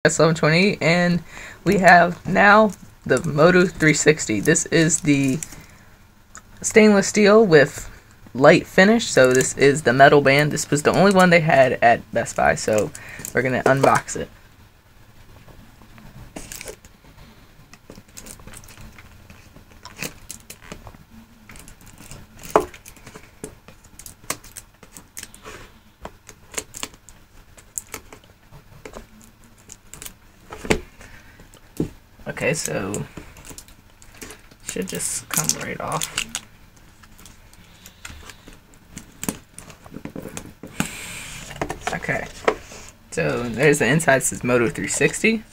S1120, and we have now the Moto 360. This is the stainless steel with light finish, so this is the metal band. This was the only one they had at Best Buy, so we're gonna unbox it. Okay, so should just come right off. Okay, so there's the inside. It says Moto 360.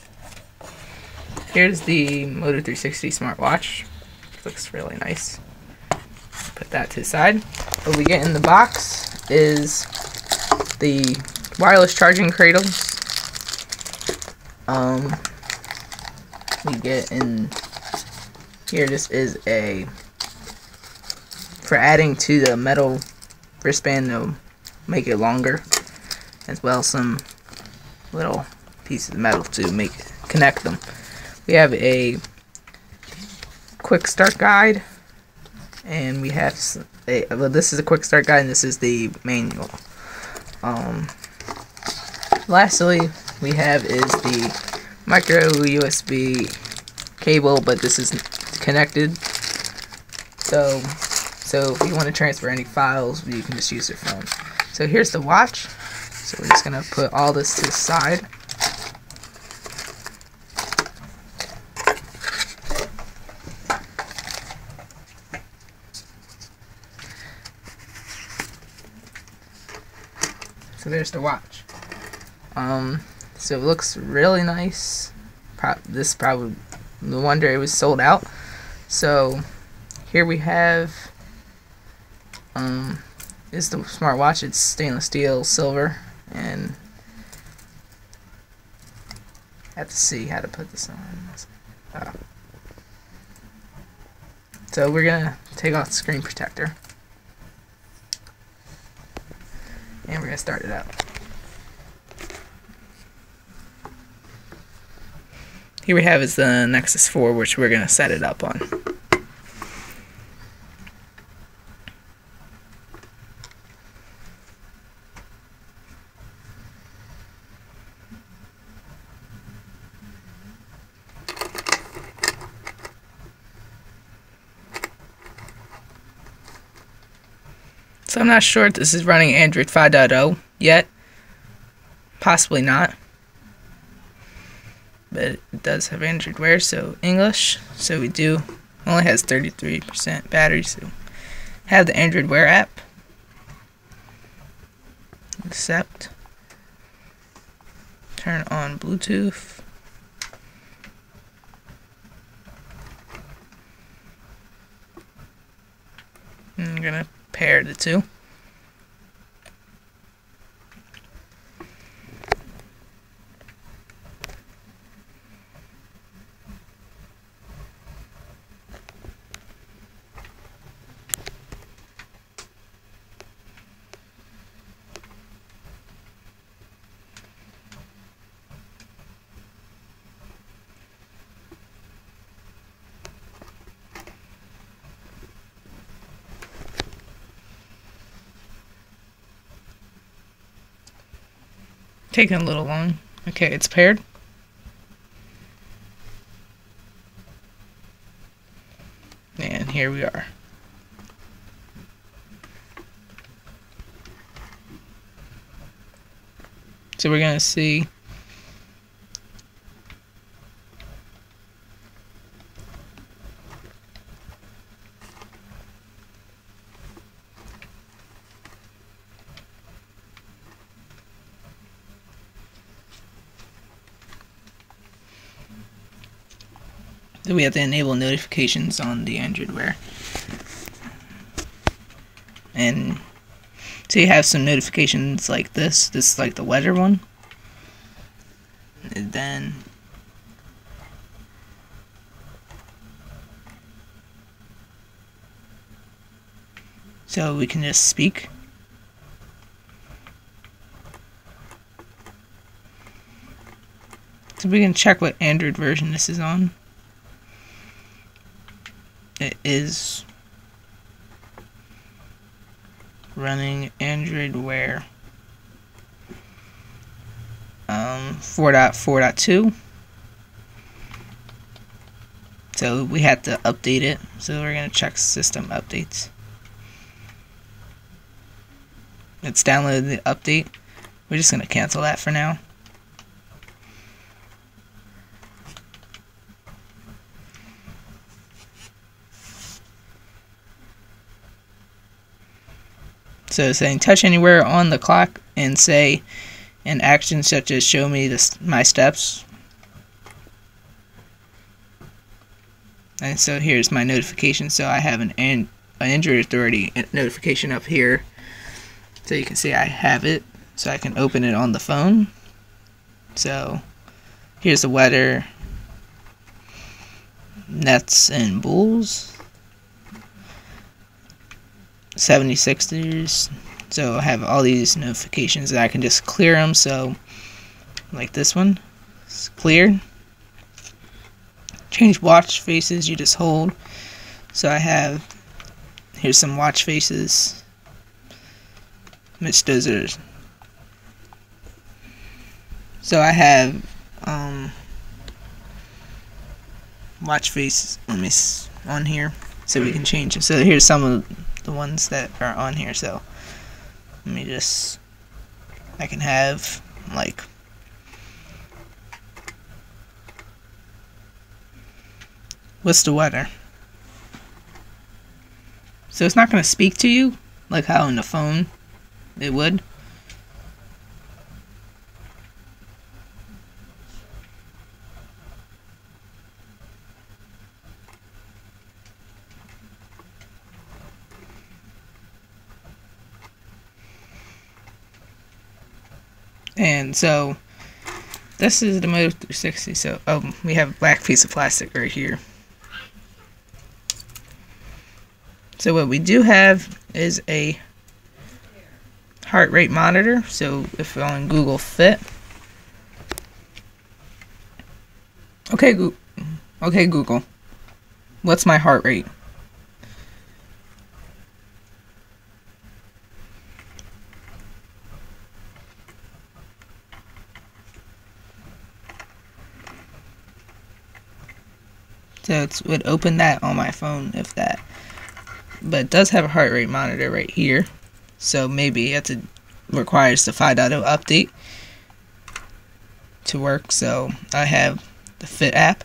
Here's the Moto 360 smartwatch. Looks really nice. Put that to the side. What we get in the box is the wireless charging cradles. We get in here, this is for adding to the metal wristband to make it longer, as well as some little pieces of metal to connect them. We have a quick start guide, and we have this is a quick start guide, and this is the manual. Lastly, we have is the micro USB cable, but this is connected, so if you want to transfer any files, you can just use your phone. So here's the watch. So we're just gonna put all this to the side. So there's the watch. So it looks really nice. This probably no wonder it was sold out. So here we have is the smartwatch. It's stainless steel, silver, and I have to see how to put this on. Oh. So we're gonna take off the screen protector, and we're gonna start it up. Here we have is the Nexus 4, which we're going to set it up on. So I'm not sure if this is running Android 5.0 yet. Possibly not. But it does have Android Wear, so English. So we do only has 33% battery, so have the Android Wear app. Accept. Turn on Bluetooth. I'm gonna pair the two. Taking a little long. Okay, it's paired. And here we are. So we're gonna see that we have to enable notifications on the Android Wear. And so you have some notifications like this. This is like the weather one. And then so we can just speak. So we can check what Android version this is on. It is running Android Wear 4.4.2. So we had to update it. So we're going to check system updates. It's downloaded the update. We're just going to cancel that for now. So saying touch anywhere on the clock and say an action such as show me my steps. And so here's my notification. So I have an Android Authority notification up here. So you can see I have it. So I can open it on the phone. So here's the weather, Nets and Bulls, 76ers. So I have all these notifications and I can just clear them. So like this one, it's cleared. Change watch faces, you just hold. So I have, here's some watch faces, which those are. So I have watch face on here, so we can change it. So here's some of the ones that are on here. So let me just, I can have like what's the weather? So it's not going to speak to you like how on the phone it would. And so this is the Moto 360. So we have a black piece of plastic right here. So what we do have is a heart rate monitor. So if we're on Google Fit, okay Google, what's my heart rate? So it would open that on my phone if that. But it does have a heart rate monitor right here. So maybe it requires the 5.0 update to work. So I have the Fit app.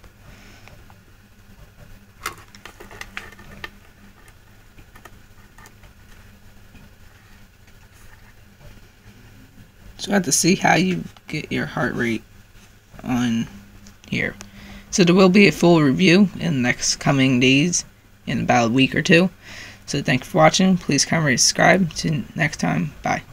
So I have to see how you get your heart rate on here. So there will be a full review in the next coming days, in about a week or two. So thanks for watching. Please comment, subscribe. See you next time. Bye.